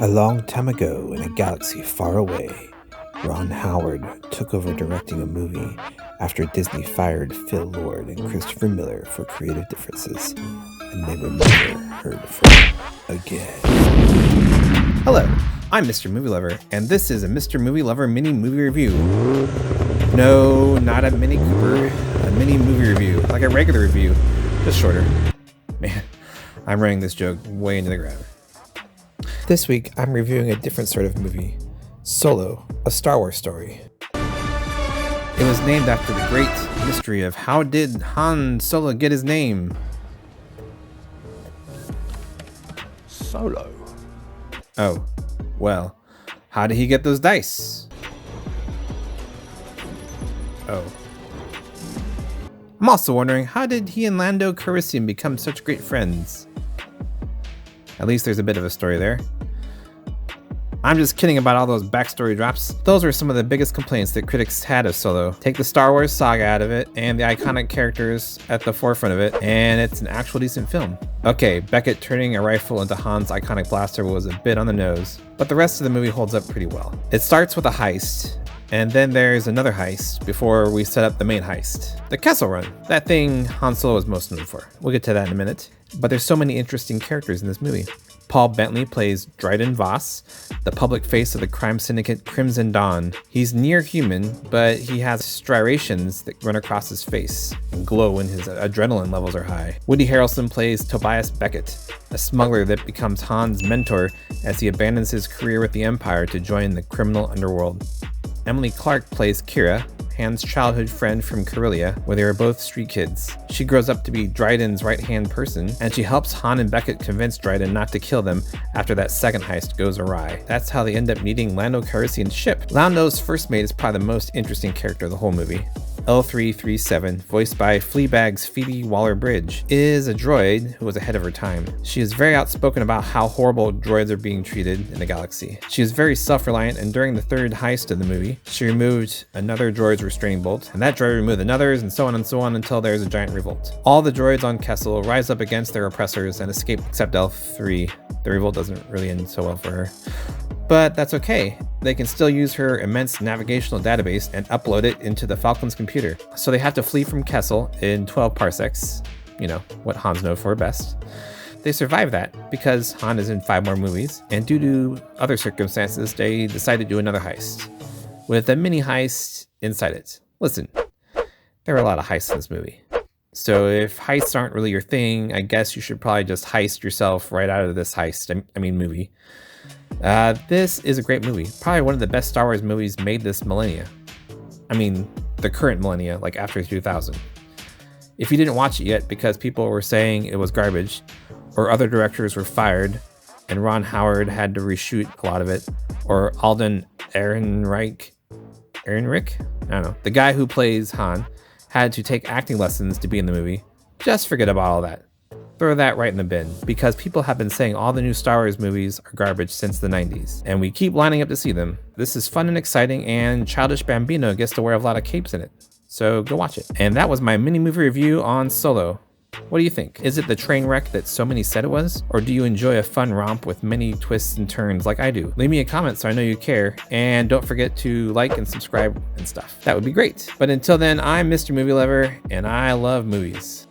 A long time ago, in a galaxy far away, Ron Howard took over directing a movie after Disney fired Phil Lord and Christopher Miller for creative differences, and they were never heard from again. Hello, I'm Mr. Movie Lover, and this is a Mr. Movie Lover mini movie review. No, not a Mini Cooper, a mini movie review, like a regular review, just shorter. Man, I'm running this joke way into the ground. This week, I'm reviewing a different sort of movie, Solo, a Star Wars story. It was named after the great mystery of how did Han Solo get his name? Solo? Oh, well, how did he get those dice? Oh. I'm also wondering, how did he and Lando Calrissian become such great friends? At least there's a bit of a story there. I'm just kidding about all those backstory drops. Those were some of the biggest complaints that critics had of Solo. Take the Star Wars saga out of it, and the iconic characters at the forefront of it, and it's an actual decent film. Okay, Beckett turning a rifle into Han's iconic blaster was a bit on the nose, but the rest of the movie holds up pretty well. It starts with a heist, and then there's another heist before we set up the main heist. The Kessel Run, that thing Han Solo is most known for. We'll get to that in a minute. But there's so many interesting characters in this movie. Paul Bentley plays Dryden Voss, the public face of the crime syndicate Crimson Dawn. He's near human, but he has striations that run across his face and glow when his adrenaline levels are high. Woody Harrelson plays Tobias Beckett, a smuggler that becomes Han's mentor as he abandons his career with the Empire to join the criminal underworld. Emily Clark plays Kira, Han's childhood friend from Corellia, where they were both street kids. She grows up to be Dryden's right-hand person, and she helps Han and Beckett convince Dryden not to kill them after that second heist goes awry. That's how they end up meeting Lando Calrissian's ship. Lando's first mate is probably the most interesting character of the whole movie. L337, voiced by Fleabag's Phoebe Waller-Bridge, is a droid who was ahead of her time. She is very outspoken about how horrible droids are being treated in the galaxy. She is very self-reliant, and during the third heist of the movie, she removed another droid's restraining bolt, and that droid removed another's, and so on until there's a giant revolt. All the droids on Kessel rise up against their oppressors and escape except L3. The revolt doesn't really end so well for her. But that's okay. They can still use her immense navigational database and upload it into the Falcon's computer. So they have to flee from Kessel in 12 parsecs, you know, what Han's known for best. They survive that because Han is in 5 more movies, and due to other circumstances, they decide to do another heist, with a mini heist inside it. Listen, there are a lot of heists in this movie. So if heists aren't really your thing, I guess you should probably just heist yourself right out of this movie. This is a great movie. Probably one of the best Star Wars movies made this millennia. I mean, the current millennia, like after 2000. If you didn't watch it yet because people were saying it was garbage, or other directors were fired, and Ron Howard had to reshoot a lot of it, or Alden Ehrenreich, I don't know, the guy who plays Han, had to take acting lessons to be in the movie, just forget about all that. Throw that right in the bin, because people have been saying all the new Star Wars movies are garbage since the 90s, and we keep lining up to see them. This is fun and exciting, and Childish Bambino gets to wear a lot of capes in it, so go watch it. And that was my mini movie review on Solo. What do you think? Is it the train wreck that so many said it was? Or do you enjoy a fun romp with many twists and turns like I do? Leave me a comment so I know you care, and don't forget to like and subscribe and stuff. That would be great. But until then, I'm Mr. Movie Lover, and I love movies.